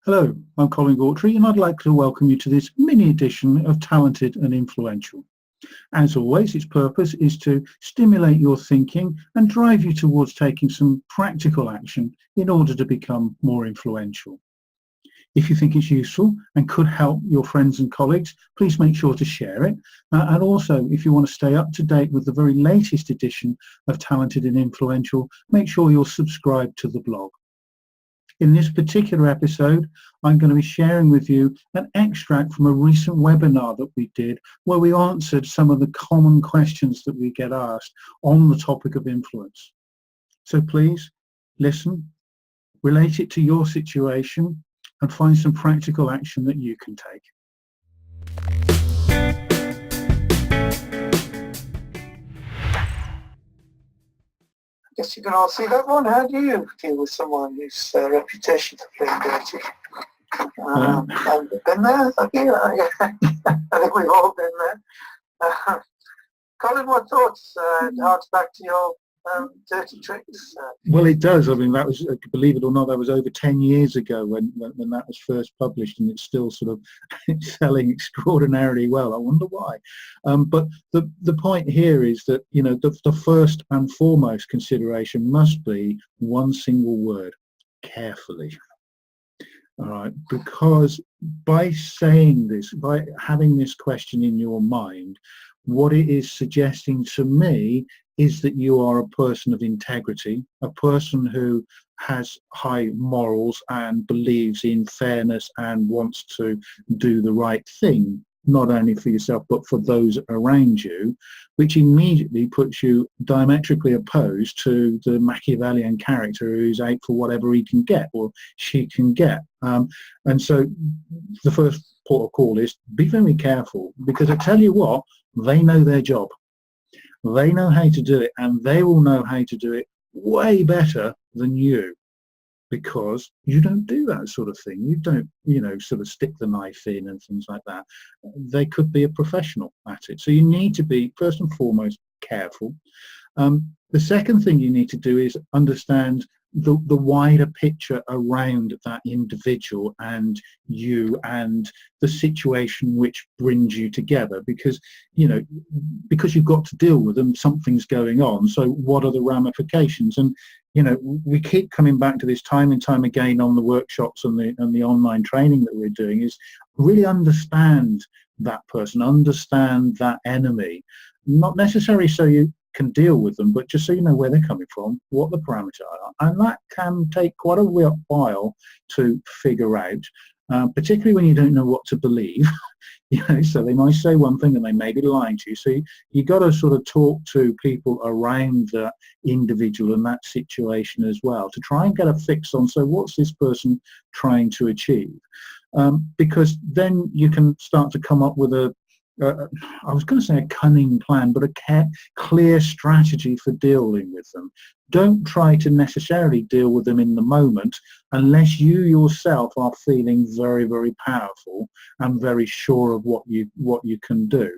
Hello, I'm Colin Gautrey and I'd like to welcome you to this mini edition of Talented and Influential. As always, its purpose is to stimulate your thinking and drive you towards taking some practical action in order to become more influential. If you think it's useful and could help your friends and colleagues, please make sure to share it. And also, if you want to stay up to date with the very latest edition of Talented and Influential, make sure you're subscribed to the blog. In this particular episode, I'm going to be sharing with you an extract from a recent webinar that we did where we answered some of the common questions that we get asked on the topic of influence. So please listen, relate it to your situation and find some practical action that you can take. I guess you can all see that one. How do you deal with someone whose reputation for playing dirty? I've been there, have you? I think we've all been there. Colin, what thoughts? Harks back to your dirty tricks. Well, it does. I mean, that was, believe it or not, that was over 10 years ago when that was first published, and it's still sort of selling extraordinarily well. I wonder why. But the point here is that, you know, the first and foremost consideration must be one single word: carefully. All right, because by saying this, by having this question in your mind, what it is suggesting to me is that you are a person of integrity, a person who has high morals and believes in fairness and wants to do the right thing, not only for yourself but for those around you, which immediately puts you diametrically opposed to the Machiavellian character who's out for whatever he can get or she can get. And so the first port of call is be very careful, because I tell you what, they know their job. They know how to do it, and they will know how to do it way better than you, because you don't do that sort of thing. You don't, you know, sort of stick the knife in and things like that. They could be a professional at it. So you need to be, first and foremost, careful. The second thing you need to do is understand the wider picture around that individual and you and the situation which brings you together, because, you know, because you've got to deal with them, something's going on. So what are the ramifications? And, you know, we keep coming back to this time and time again on the workshops and the online training that we're doing, is really understand that person, understand that enemy, not necessarily so you can deal with them, but just so you know where they're coming from, what the parameters are. And that can take quite a while to figure out, particularly when you don't know what to believe. You know, so they might say one thing and they may be lying to you. So you got to sort of talk to people around that individual and that situation as well, to try and get a fix on, so what's this person trying to achieve? Because then you can start to come up with I was going to say a cunning plan, but a clear strategy for dealing with them. Don't try to necessarily deal with them in the moment unless you yourself are feeling very, very powerful and very sure of what you can do.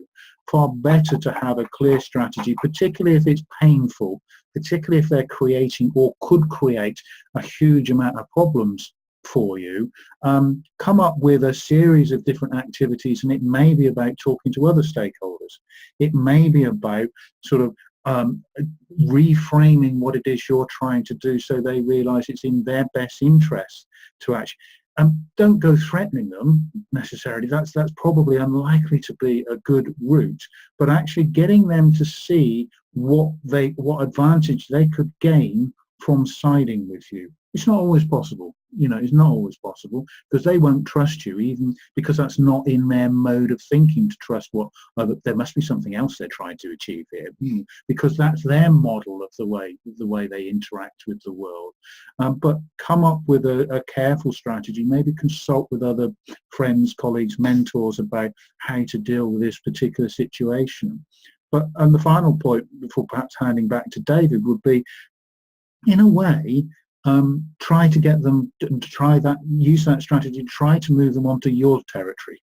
Far better to have a clear strategy, particularly if it's painful, particularly if they're creating or could create a huge amount of problems for you. Come up with a series of different activities, and it may be about talking to other stakeholders. It may be about sort of reframing what it is you're trying to do, so they realize it's in their best interest to actually, don't go threatening them necessarily. That's probably unlikely to be a good route, but actually getting them to see what advantage they could gain from siding with you. It's not always possible, you know, it's not always possible, because they won't trust you, even because that's not in their mode of thinking, to trust there must be something else they're trying to achieve here, because that's their model of the way they interact with the world. But come up with a careful strategy, maybe consult with other friends, colleagues, mentors about how to deal with this particular situation. And the final point, before perhaps handing back to David, would be, in a way, try to get them to use that strategy, try to move them onto your territory.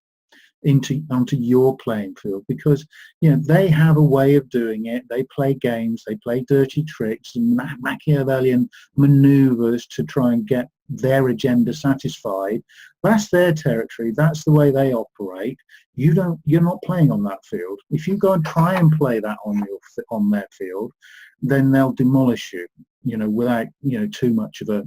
onto your playing field, because they have a way of doing it. They play games, they play dirty tricks and Machiavellian maneuvers to try and get their agenda satisfied. That's their territory, that's the way they operate. You're not playing on that field. If you go and try and play that on their field, then they'll demolish you, without too much of they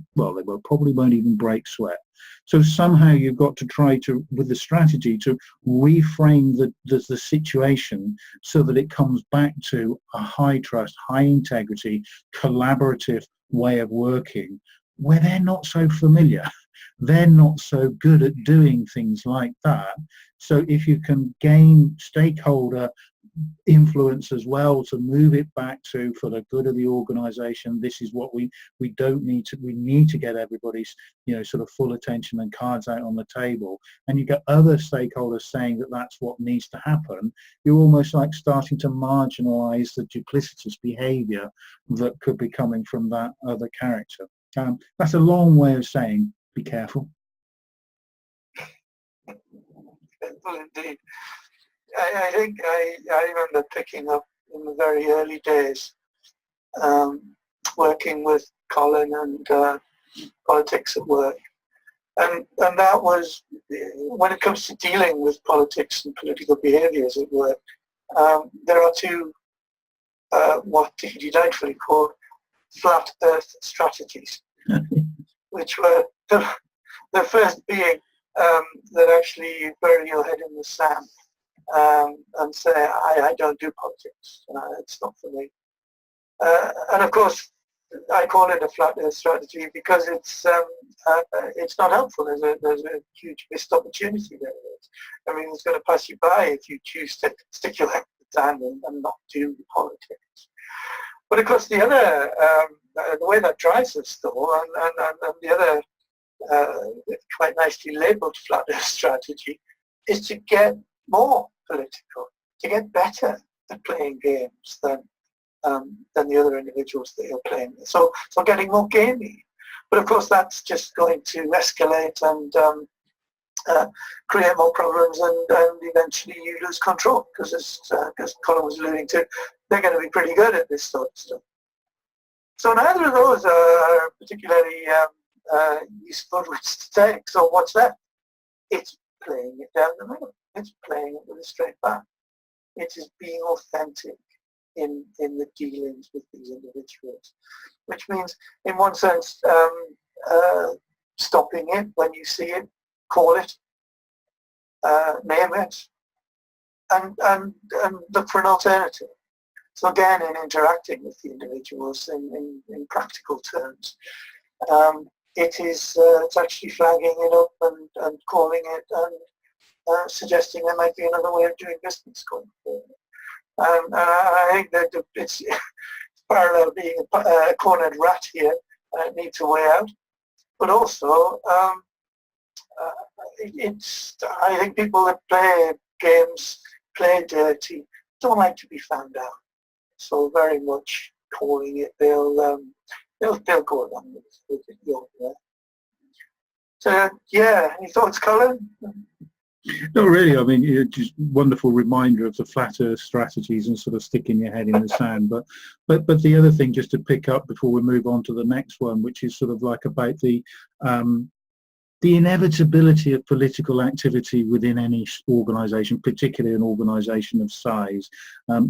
probably won't even break sweat. So somehow you've got to try to, with the strategy, to reframe the situation so that it comes back to a high trust, high integrity, collaborative way of working, where they're not so familiar. They're not so good at doing things like that. So if you can gain stakeholder influence as well to move it back to, for the good of the organization, this is what we need to get everybody's sort of full attention and cards out on the table, and you get other stakeholders saying that that's what needs to happen, you're almost like starting to marginalize the duplicitous behavior that could be coming from that other character. That's a long way of saying be careful. Well, indeed. I think I remember picking up in the very early days, working with Colin and politics at work, and that was, when it comes to dealing with politics and political behaviours at work, there are two what he delightfully called flat earth strategies, which were the first being that actually you bury your head in the sand and say, I don't do politics, it's not for me. And of course, I call it a flat earth strategy because it's not helpful. There's a huge missed opportunity there. I mean, it's going to pass you by if you choose to stick your head in the sand and not do politics. But of course, the other, the way that drives us though, and the other quite nicely labelled flat earth strategy, is to get more political, to get better at playing games than the other individuals that you're playing with. So getting more gamey. But of course that's just going to escalate and create more problems, and eventually you lose control, because as Colin was alluding to, they're going to be pretty good at this sort of stuff. So neither of those are particularly useful routes to take. So what's left? It's playing it down the middle. It's playing it with a straight back. It is being authentic in the dealings with these individuals, which means, in one sense, stopping it when you see it, call it, name it, and look for an alternative. So again, in interacting with the individuals in practical terms, it's actually flagging it up and calling it and suggesting there might be another way of doing business going forward. And I think that it's parallel being a cornered rat here, needs a way out. But also, I think people that play games, play dirty, don't like to be found out. So very much calling it, they'll go along with it. So yeah, any thoughts, Colin? Not really. I mean, just wonderful reminder of the flat earth strategies and sort of sticking your head in the sand. But the other thing, just to pick up before we move on to the next one, which is sort of like about the inevitability of political activity within any organisation, particularly an organisation of size.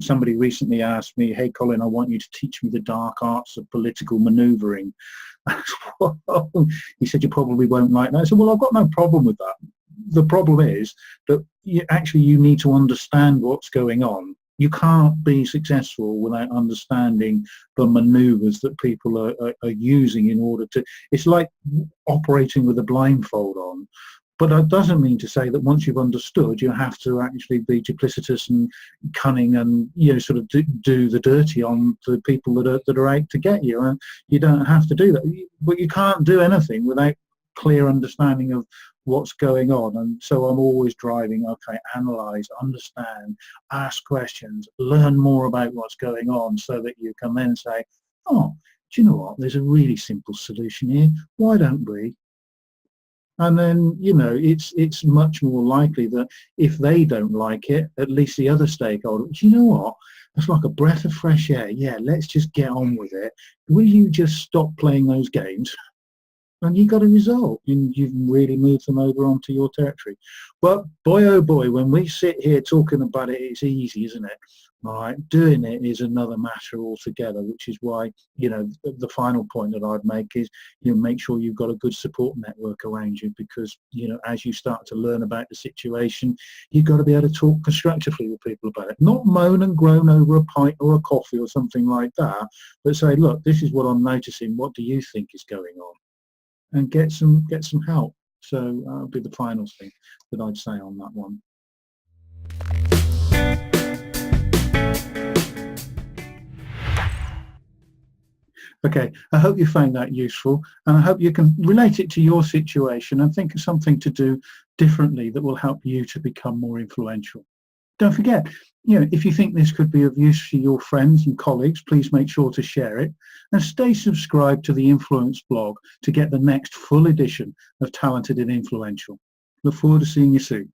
Somebody recently asked me, "Hey, Colin, I want you to teach me the dark arts of political manoeuvring." He said, "You probably won't like that." I said, "Well, I've got no problem with that. The problem is that you need to understand what's going on. You can't be successful without understanding the manoeuvres that people are using in order to..." It's like operating with a blindfold on. But that doesn't mean to say that once you've understood, you have to actually be duplicitous and cunning and sort of do the dirty on the people that are out to get you. And you don't have to do that. But you can't do anything without clear understanding of what's going on. And so I'm always driving, okay, analyze, understand, ask questions, learn more about what's going on, so that you can then say, oh, do you know what, there's a really simple solution here, why don't we? And then, you know, it's much more likely that if they don't like it, at least the other stakeholder, do you know what? It's like a breath of fresh air. Yeah, let's just get on with it. Will you just stop playing those games? And you got a result, and you've really moved them over onto your territory. But boy, oh boy, when we sit here talking about it, it's easy, isn't it? All right, doing it is another matter altogether, which is why, you know, the final point that I'd make is, you know, make sure you've got a good support network around you, because, you know, as you start to learn about the situation, you've got to be able to talk constructively with people about it. Not moan and groan over a pint or a coffee or something like that, but say, look, this is what I'm noticing. What do you think is going on? And get some help. So that'll be the final thing that I'd say on that one. Okay, I hope you found that useful, and I hope you can relate it to your situation and think of something to do differently that will help you to become more influential. Don't forget, you know, if you think this could be of use to your friends and colleagues, please make sure to share it, and stay subscribed to the Influence blog to get the next full edition of Talented and Influential. Look forward to seeing you soon.